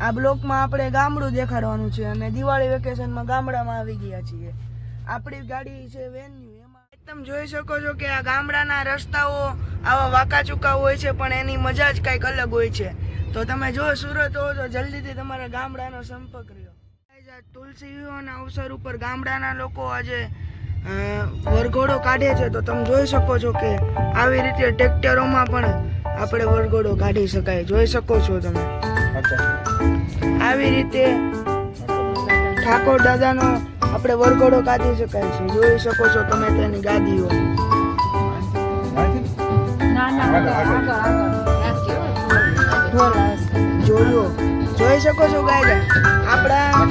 આ બ્લોકમાં આપણે ગામડું દેખાડવાનું છે અને દિવાળી વેકેશનમાં ગામડામાં આવી ગયા છીએ. આપણી ગાડી છે વેન્યુ. એમાં તમે જોઈ શકો છો કે આ ગામડાના રસ્તાઓ આવા વાંકા ચૂકા હોય છે, પણ એની મજા જ કંઈક અલગ હોય છે. તો તમે જો સુરત હો તો જલ્દીથી તમારા ગામડાનો સંપર્ક રહ્યો. તુલસી વિવાહના અવસર ઉપર ગામડાના લોકો આજે વરઘોડો કાઢે છે. તો તમે જોઈ શકો છો કે આવી રીતે ટ્રેક્ટરોમાં પણ આપણે વરઘોડો કાઢી શકાય. જોઈ શકો છો તમે આવી રીતે ઠાકોર દાદાનો આપણે વરઘોડો કાઢી શકાય છે. જોઈ શકો છો તમે તેની ગાદીઓ. જોઈ શકો છો ગાય આપણા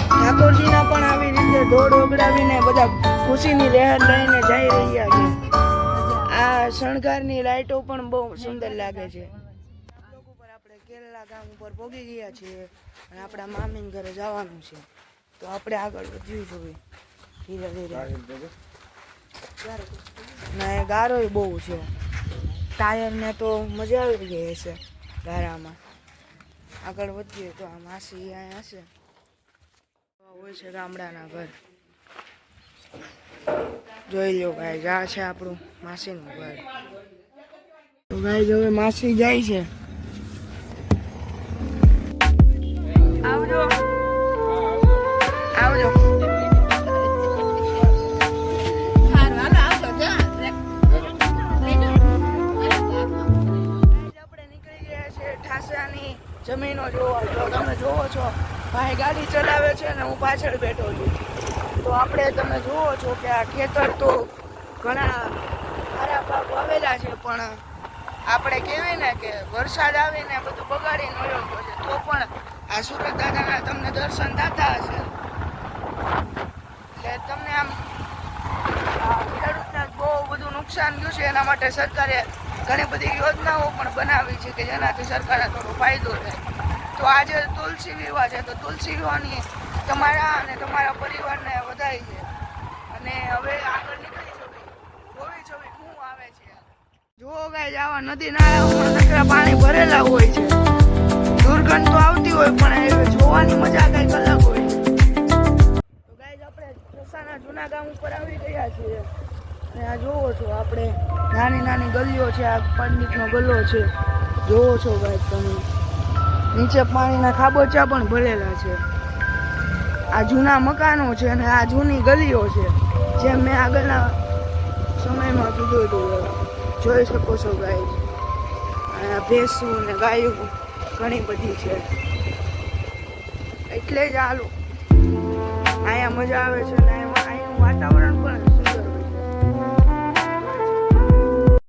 ઠાકોરજીના પણ આવી રીતે દોડ ઓગળાવીને બધા ખુશીની લહેર લઈને જઈ રહ્યા છે. આ શણગારની લાઈટો પણ બહુ સુંદર લાગે છે. આપણે કેરલા ગામ ઉપર પહોંચી ગયા છીએ અને આપણા મામીના ઘરે જવાનું છે. તો આપણે આગળ વધવી જોઈએ ધીરે ધીરે. ને ગારો બહુ છે. ટાયરને તો મજા આવી ગઈ છે ગારામાં. આગળ વધીએ તો આ માસી અહીંયા હશે. હોય છે ગામડાના ઘર. જોઈ લો ગાય આ છે આપણું માસીનું ઘર. તો ગાય હવે માસી જાય છે. આવજો આવજો. જમીનો જોવા. તો તમે જોવો છો ભાઈ ગાડી ચલાવે છે ને હું પાછળ બેઠો છું. તો આપણે તમે જોવો છો કે આ ખેતર તો ઘણા સારા પાક વાવેલા છે, પણ આપણે કહેવાય ને કે વરસાદ આવીને બધું બગાડીને વયો ગયો છે. તો પણ આ સુરત દાદાના તમને દર્શન થતા હશે. એટલે તમને આમ ખેડૂતને બહુ બધું નુકસાન થયું છે. એના માટે સરકારે ઘણી બધી યોજનાઓ પણ બનાવી છે કે જેનાથી સરકારને થોડો ફાયદો થાય. તો આજે તુલસી વિવાહ છે. તો તુલસી વિવાહની તમારા અને તમારા પરિવારને વધાઈ છે. અને હવે આગળ નીકળી જોવી શું આવે છે. જુઓ ગાય આવા નદી નાળાઓમાં નકરા પાણી ભરેલા હોય છે. દુર્ગંધ તો આવતી હોય પણ એ જોવાની મજા કંઈક અલગ હોય છે. તો ગાય આપણે ઢસાના જૂના ગામ ઉપર આવી ગયા છીએ. અને આ જોવો છો આપણે નાની નાની ગલીઓ છે. આ પંડિતનો ગલ્લો છે. જોવો છો ભાઈ તમે. નીચે પાણીના ખાબોચા પણ ભરેલા છે. આ જૂના મકાનો છે અને આ જૂની ગલીઓ છે. જેમ મેં આગળના સમયમાં કીધું હતું. જોઈ શકો છો ગાય. અહીંયા ભેંસું ને ગાયું ઘણી બધી છે. એટલે જ અહીંયા મજા આવે છે. અને અહીંનું વાતાવરણ